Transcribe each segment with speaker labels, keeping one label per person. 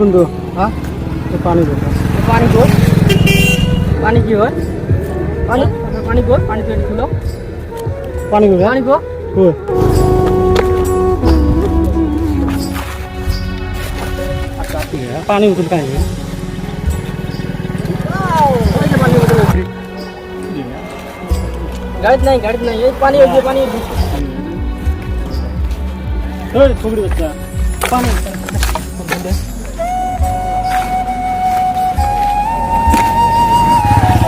Speaker 1: বন্ধু হ্যাঁ পানি গো
Speaker 2: পানি গো পানি কি হয় পানি পানি গো পানি তো খুলো
Speaker 1: পানি গো
Speaker 2: পানি গো
Speaker 1: কই আচ্ছা ঠিক আছে পানি উঠল কাই
Speaker 2: गाड़ी नहीं ये पानी हो गया पानी
Speaker 1: ओए छोकरी बच्चा पानी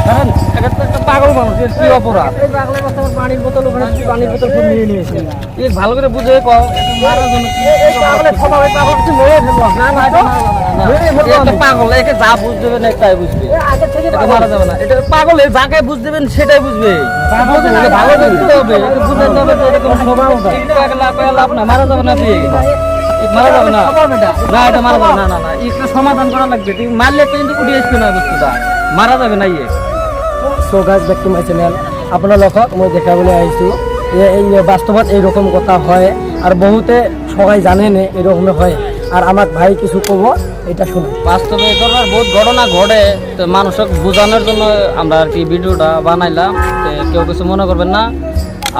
Speaker 2: কারণ এটা তো একটা পাগল মানুষ এর কি অপরাধ এই পাগলের কথা পানির বোতল ওখানে পানির বোতল খুব নিয়ে নিয়েছে এই ভালো করে বুঝে কও মারার জন্য এই পাগলের স্বভাব এই পাগল কিছু মেরে ফেলবো না না তো এটা পাগল একে যা বুঝ দেবে না তাই বুঝবে আগে থেকে মারা যাবে না এটা পাগল এই যাকে বুঝ দেবেন সেটাই বুঝবে পাগল ভালো বুঝতে হবে এটা বুঝতে হবে যে এরকম স্বভাব এটা লাভ না মারা যাবে না তুই মারা যাবে না না এটা মারা যাবে না না না এটা সমাধান করা লাগবে তুই মারলে কিন্তু উঠে আসবে না বস্তুটা মারা যাবে না ইয়ে
Speaker 1: so guys back to my channel আপনার লক্ষ্য মই দেখা বলে আইছো এই বাস্তবত এইরকম কথা হয় আর বহুতে সবাই জানে না এরকম হয় আর আমার ভাই কিছু কব এটা শুনুন
Speaker 2: বাস্তবে এই ধরনের বহুত ঘটনা ঘটে তো মানুষকে বোঝানোর জন্য আমরা আর কি ভিডিওটা বানাইলাম তো কেউ কিছু মনে করবেন না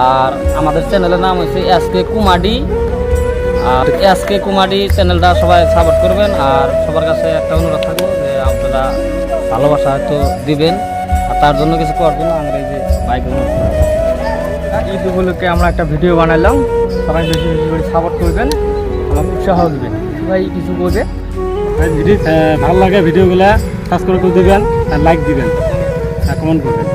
Speaker 2: আর আমাদের চ্যানেলের নাম হচ্ছে এসকে কুমাডি আর এসকে কুমাডি চ্যানেলটা সবাই সাপোর্ট করবেন আর সবার কাছে একটা অনুরোধ থাকবো যে আপনারা ভালোবাসা হয়তো দিবেন আর তার জন্য কিছু করবেন না আমরা এই যে বাইক
Speaker 1: ঈদ উপলক্ষে আমরা একটা ভিডিও বানাইলাম সবাই বেশি বেশি করে সাপোর্ট করবেন আমাকে উৎসাহ দিবেন
Speaker 2: ভাই কিছু বলবে
Speaker 1: ভালো লাগে ভিডিওগুলো সাবস্ক্রাইব করে দেবেন আর লাইক দিবেন আর কমেন্ট করবেন